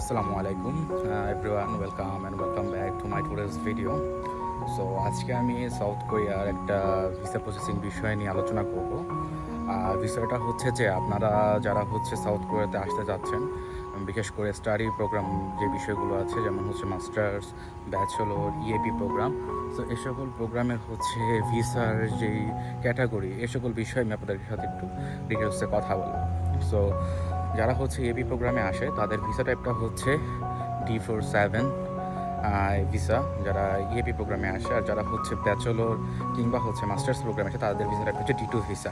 Assalamu alaikum everyone, welcome back to my today's video. So আজকে আমি south কোরিয়ার একটা ভিসা প্রসেসিং বিষয় নিয়ে আলোচনা করব। আর বিষয়টা হচ্ছে যে আপনারা যারা সাউথ কোরিয়াতে আসতে যাচ্ছেন, বিশেষ করে স্টাডি প্রোগ্রাম যে বিষয়গুলো আছে, যেমন মাস্টার্স, ব্যাচেলর, ইএপি প্রোগ্রাম, তো এ সকল প্রোগ্রামের ভিসার যেই ক্যাটাগরি, এ সকল বিষয় আমি আপনাদের সাথে একটু ডিটেলসে কথা বলবো। সো যারা ইএপি প্রোগ্রামে আসে তাদের ভিসা টাইপটা D47 ভিসা, যারা ইএপি প্রোগ্রামে আসে। আর যারা ব্যাচেলর কিংবা মাস্টার্স প্রোগ্রামে আসে তাদের visa type D2 visa.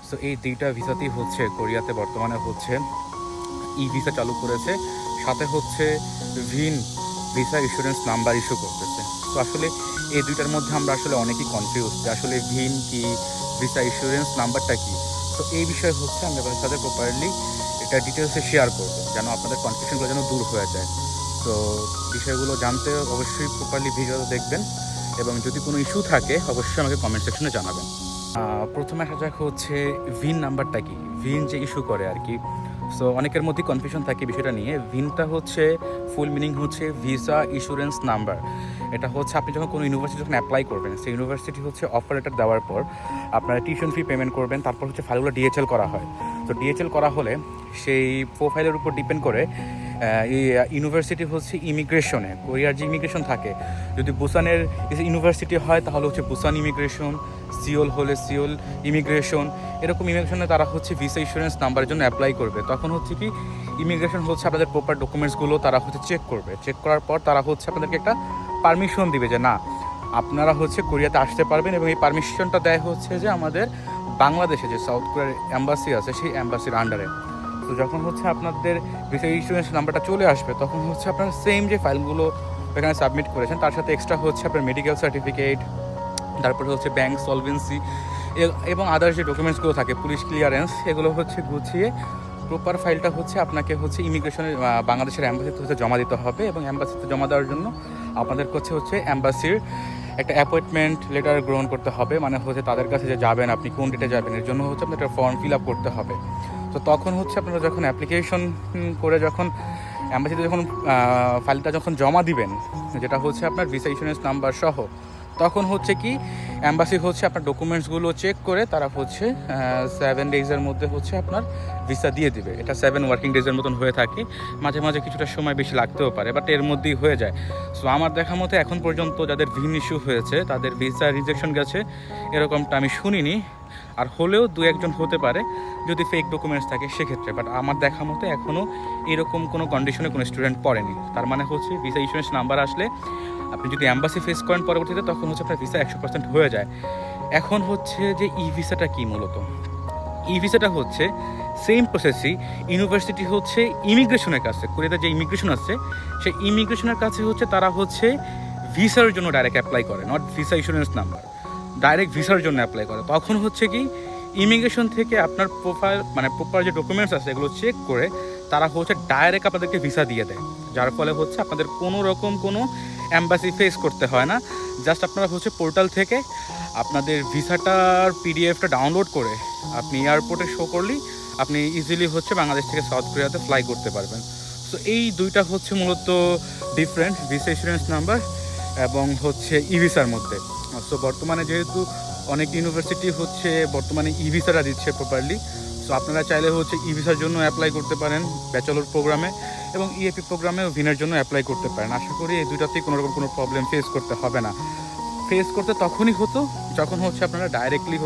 So এই দুইটা ভিসাতেই কোরিয়াতে বর্তমানে ই ভিসা চালু করেছে, সাথে ভিন ভিসা ইস্যুরেন্স নাম্বার ইস্যু করতেছে। তো আসলে এই দুইটার মধ্যে আমরা অনেকেই কনফিউজ যে আসলে ভিন কি, ভিসা ইস্যুরেন্স নাম্বারটা কি। তো এই বিষয়ে আমি আপনাদের সাথে প্রপারলি এটা ডিটেলসে শেয়ার করবো, যেন আপনাদের কনফিউশনগুলো যেন দূর হয়ে যায়। তো বিষয়গুলো জানতে অবশ্যই প্রপারলি ভিডিও দেখবেন, এবং যদি কোনো ইস্যু থাকে অবশ্যই আমাকে কমেন্ট সেকশনে জানাবেন। প্রথমে আসা যাক ভিন নাম্বারটা কি, ভিন যে ইস্যু করে আর কি। সো অনেকের মধ্যে কনফিউশন থাকে বিষয়টা নিয়ে। ভিনটা full meaning visa insurance number. এটা আপনি যখন কোনো ইউনিভার্সিটি অ্যাপ্লাই করবেন, সেই ইউনিভার্সিটি অফার লেটার দেওয়ার পর আপনারা টিউশন ফি পেমেন্ট করবেন, তারপর ফাইলগুলো ডিএচএল করা হয়। তো ডিএচএল করা হলে সেই প্রোফাইলের উপর ডিপেন্ড করে ইউনিভার্সিটি ইমিগ্রেশনে, কোরিয়ার যে ইমিগ্রেশন থাকে, যদি বুসানের ইউনিভার্সিটি হয় তাহলে বুসান ইমিগ্রেশন, সিওল হলে সিওল ইমিগ্রেশন, এরকম ইমিগ্রেশনে তারা ভিসা ইন্স্যুরেন্স নাম্বারের জন্য অ্যাপ্লাই করবে। তখন কি ইমিগ্রেশন আপনাদের প্রপার ডকুমেন্টসগুলো তারা চেক করবে। চেক করার পর তারা আপনাদেরকে একটা পারমিশন দিবে যে না, আপনারা কোরিয়াতে আসতে পারবেন, এবং এই পারমিশনটা দেয় যে আমাদের বাংলাদেশে যে সাউথ কোরিয়ার অ্যাম্বাসি আছে সেই অ্যাম্বাসির আন্ডারে। তো যখন আপনাদের ভিসা ইন্স্যুরেন্স নাম্বারটা চলে আসবে, তখন আপনার সেম যে ফাইলগুলো এখানে সাবমিট করেছেন তার সাথে এক্সট্রা আপনার মেডিকেল সার্টিফিকেট, তারপরে ব্যাঙ্ক সলভেন্সি এবং আদার্স যে ডকুমেন্টসগুলো থাকে, পুলিশ ক্লিয়ারেন্স, এগুলো গুছিয়ে প্রপার ফাইলটা আপনাকে ইমিগ্রেশনের বাংলাদেশের অ্যাম্বাসিতে জমা দিতে হবে। এবং অ্যাম্বাসিতে জমা দেওয়ার জন্য আপনাদের অ্যাম্বাসির একটা অ্যাপয়েন্টমেন্ট লেটার গ্রহণ করতে হবে। মানে তাদের কাছে যে যাবেন, আপনি কোন ডেটে যাবেন, এর জন্য আপনার একটা ফর্ম ফিল আপ করতে হবে। তো তখন আপনারা যখন অ্যাপ্লিকেশন করে যখন অ্যাম্বাসিতে যখন ফাইলটা যখন জমা দিবেন, যেটা আপনার ভিসা ইন্স্যুরেন্স নাম্বার সহ, তখন কি অ্যাম্বাসি আপনার ডকুমেন্টসগুলো চেক করে তারা 7 ডেজের মধ্যে আপনার ভিসা দিয়ে দিবে। এটা 7 ওয়ার্কিং ডেজের মতন হয়ে থাকে, মাঝে মাঝে কিছুটা সময় বেশি লাগতেও পারে, বাট এর মধ্যেই হয়ে যায়। সো আমার দেখা মতো এখন পর্যন্ত যাদের ভিন ইস্যু হয়েছে তাদের ভিসা রিজেকশন গেছে এরকমটা আমি শুনিনি। আর হলেও দু একজন হতে পারে যদি ফেক ডকুমেন্টস থাকে সেক্ষেত্রে, বাট আমার দেখা মতো এখনও এরকম কোনো কন্ডিশনে কোনো স্টুডেন্ট পড়েনি। তার মানে ভিসা ইন্স্যুরেন্স নাম্বার আসলে আপনি যদি অ্যাম্বাসি ফেস করেন পরবর্তীতে, তখন আপনার ভিসা 100% হয়ে যায়। এখন যে ই ভিসাটা কি, মূলত ই ভিসাটা সেম প্রসেসই ইউনিভার্সিটি ইমিগ্রেশনের কাছে, কোরিয়াতে যে ইমিগ্রেশন আছে সেই ইমিগ্রেশনের কাছে তারা ভিসার জন্য ডাইরেক্ট অ্যাপ্লাই করে, not visa insurance number, direct ভিসার জন্য অ্যাপ্লাই করে। তখন কি ইমিগ্রেশন থেকে আপনার প্রোফাইল মানে প্রপার যে ডকুমেন্টস আছে এগুলো চেক করে তারা ডাইরেক্ট আপনাদেরকে ভিসা দিয়ে দেয়, যার ফলে আপনাদের কোনো রকম কোনো অ্যাম্বাসি ফেস করতে হয় না। জাস্ট আপনারা পোর্টাল থেকে আপনাদের ভিসাটার পিডিএফটা ডাউনলোড করে আপনি এয়ারপোর্টে শো করলেই আপনি ইজিলি বাংলাদেশ থেকে সাউথ কোরিয়াতে ফ্লাই করতে পারবেন। সো এই দুইটা মূলত ডিফারেন্ট, ভিসা ইন্স্যুরেন্স নাম্বার এবং ই ভিসার মধ্যে। সো বর্তমানে যেহেতু অনেক ইউনিভার্সিটি বর্তমানে ই ভিসাটা দিচ্ছে প্রপারলি, সো আপনারা চাইলে ই ভিসার জন্য অ্যাপ্লাই করতে পারেন ব্যাচেলর প্রোগ্রামে, এবং ইএপি প্রোগ্রামেও ভিনের জন্য অ্যাপ্লাই করতে পারেন। আশা করি এই দুইটাতেই কোনোরকম কোনো প্রবলেম ফেস করতে হবে না। ফেস করতে তখনই হতো যখন আপনারা ডাইরেক্টলি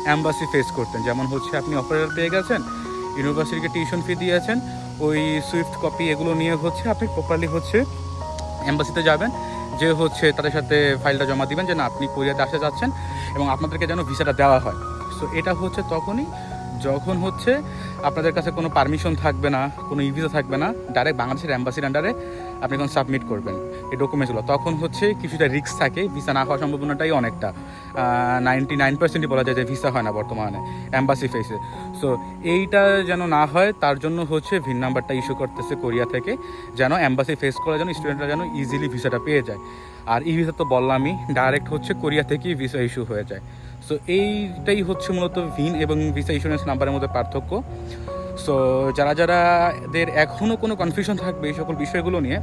অ্যাম্বাসি ফেস করতেন। যেমন আপনি অপারেটর পেয়ে গেছেন, ইউনিভার্সিটিকে টিউশন ফি দিয়েছেন, ওই সুইফট কপি এগুলো নিয়ে আপনি প্রপারলি অ্যাম্বাসিতে যাবেন, যে তাদের সাথে ফাইলটা জমা দিবেন যে না, আপনি কোরিয়াতে আসতে যাচ্ছেন এবং আপনাদেরকে যেন ভিসাটা দেওয়া হয়। সো এটা তখনই যখন আপনাদের কাছে কোনো পারমিশন থাকবে না, কোনো ই ভিসা থাকবে না, ডাইরেক্ট বাংলাদেশের অ্যাম্বাসির আন্ডারে আপনি যখন সাবমিট করবেন এই ডকুমেন্টসগুলো, তখন কিছুটা রিস্ক থাকে, ভিসা না হওয়ার সম্ভাবনাটাই অনেকটা, 99%ই বলা যায় যে ভিসা হয় না বর্তমানে অ্যাম্বাসি ফেসে। সো এইটা যেন না হয় তার জন্য ভিন নাম্বারটা ইস্যু করতেছে কোরিয়া থেকে, যেন অ্যাম্বাসি ফেস করা যেন স্টুডেন্টরা যেন ইজিলি ভিসাটা পেয়ে যায়। আর ই ভিসা তো বললামই ডাইরেক্ট কোরিয়া থেকেই ভিসা ইস্যু হয়ে যায়। সো এইটাই মূলত ভিন এবং ভিসা ইন্স্যুরেন্স নাম্বারের মধ্যে পার্থক্য। সো যাদের এখনও কোনো কনফিউশন থাকবে এই সকল বিষয়গুলো নিয়ে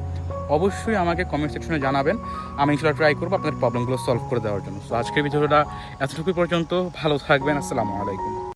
অবশ্যই আমাকে কমেন্ট সেকশনে জানাবেন। আমি ইনশাল্লাহ ট্রাই করবো আপনাদের প্রবলেমগুলো সলভ করে দেওয়ার জন্য। সো আজকের ভিডিওটা এতটুকু পর্যন্ত। ভালো থাকবেন। আসসালামু আলাইকুম।